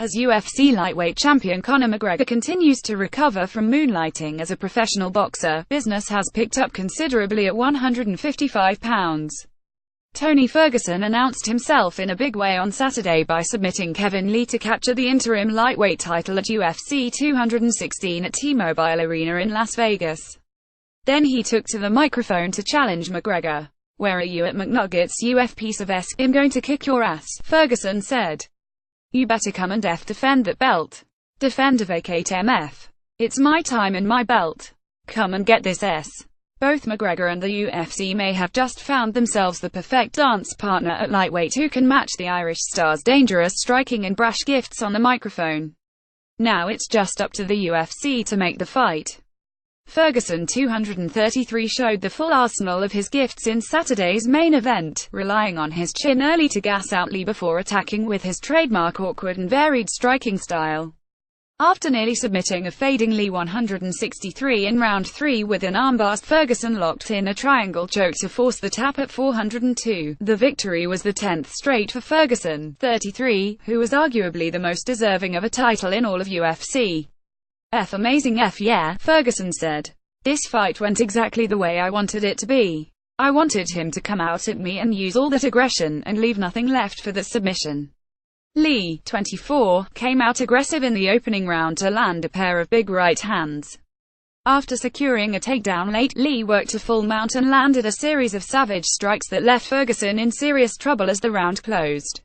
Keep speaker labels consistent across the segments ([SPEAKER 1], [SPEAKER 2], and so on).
[SPEAKER 1] As UFC lightweight champion Conor McGregor continues to recover from moonlighting as a professional boxer, business has picked up considerably at 155 pounds. Tony Ferguson announced himself in a big way on Saturday by submitting Kevin Lee to capture the interim lightweight title at UFC 216 at T-Mobile Arena in Las Vegas. Then he took to the microphone to challenge McGregor. "Where are you at McNuggets, you F piece of S? I'm going to kick your ass," Ferguson said. "You better come and defend that belt. Defend or vacate MF. It's my time and my belt. Come and get this S." Both McGregor and the UFC may have just found themselves the perfect dance partner at lightweight who can match the Irish star's dangerous striking and brash gifts on the microphone. Now it's just up to the UFC to make the fight. Ferguson, 233, showed the full arsenal of his gifts in Saturday's main event, relying on his chin early to gas out Lee before attacking with his trademark awkward and varied striking style. After nearly submitting a fading Lee 163 in round 3 with an armbar, Ferguson locked in a triangle choke to force the tap at 402. The victory was the 10th straight for Ferguson, 33, who was arguably the most deserving of a title in all of UFC. "F amazing F yeah," Ferguson said. "This fight went exactly the way I wanted it to be. I wanted him to come out at me and use all that aggression, and leave nothing left for the submission." Lee, 24, came out aggressive in the opening round to land a pair of big right hands. After securing a takedown late, Lee worked a full mount and landed a series of savage strikes that left Ferguson in serious trouble as the round closed.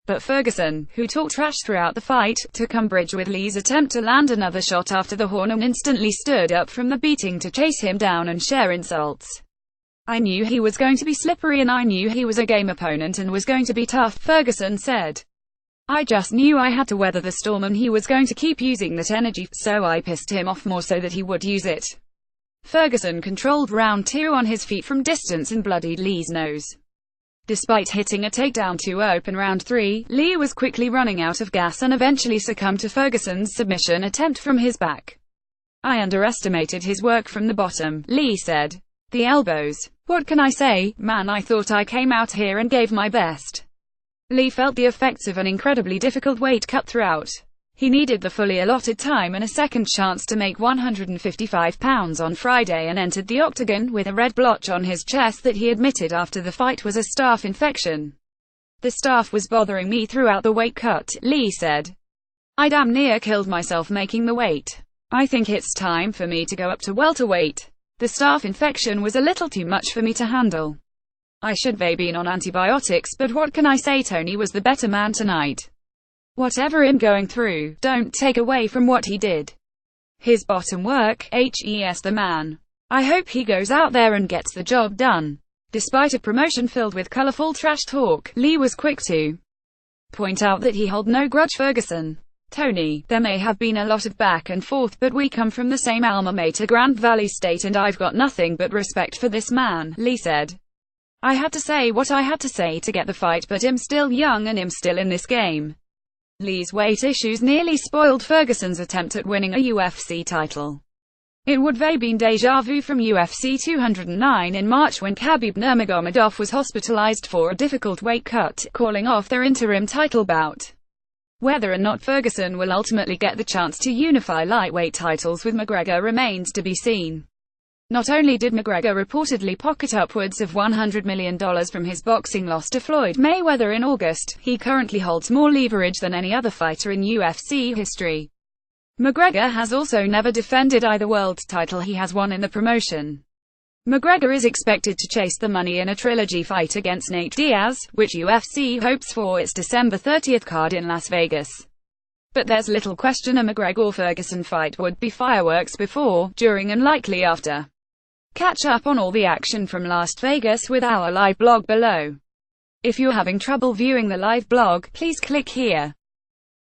[SPEAKER 1] But Ferguson, who talked trash throughout the fight, took umbrage with Lee's attempt to land another shot after the horn and instantly stood up from the beating to chase him down and share insults. "I knew he was going to be slippery and I knew he was a game opponent and was going to be tough," Ferguson said. "I just knew I had to weather the storm and he was going to keep using that energy, so I pissed him off more so that he would use it." Ferguson controlled round 2 on his feet from distance and bloodied Lee's nose. Despite hitting a takedown to open round 3, Lee was quickly running out of gas and eventually succumbed to Ferguson's submission attempt from his back. "I underestimated his work from the bottom," Lee said. "The elbows. What can I say, man, I thought I came out here and gave my best." Lee felt the effects of an incredibly difficult weight cut throughout. He needed the fully allotted time and a second chance to make 155 pounds on Friday and entered the octagon with a red blotch on his chest that he admitted after the fight was a staph infection. "The staph was bothering me throughout the weight cut," Lee said. "I damn near killed myself making the weight. I think it's time for me to go up to welterweight. The staph infection was a little too much for me to handle. I should have been on antibiotics, but what can I say, Tony was the better man tonight. Whatever I'm going through, don't take away from what he did. His bottom work, HES the man. I hope he goes out there and gets the job done." Despite a promotion filled with colourful trash talk, Lee was quick to point out that he held no grudge Ferguson. "Tony, there may have been a lot of back and forth, but we come from the same alma mater, Grand Valley State, and I've got nothing but respect for this man," Lee said. "I had to say what I had to say to get the fight, but I'm still young and I'm still in this game." Lee's weight issues nearly spoiled Ferguson's attempt at winning a UFC title. It would have been déjà vu from UFC 209 in March when Khabib Nurmagomedov was hospitalized for a difficult weight cut, calling off their interim title bout. Whether or not Ferguson will ultimately get the chance to unify lightweight titles with McGregor remains to be seen. Not only did McGregor reportedly pocket upwards of $100 million from his boxing loss to Floyd Mayweather in August, he currently holds more leverage than any other fighter in UFC history. McGregor has also never defended either world title he has won in the promotion. McGregor is expected to chase the money in a trilogy fight against Nate Diaz, which UFC hopes for its December 30th card in Las Vegas. But there's little question a McGregor-Ferguson fight would be fireworks before, during and likely after. Catch up on all the action from Las Vegas with our live blog below. If you're having trouble viewing the live blog, please click here.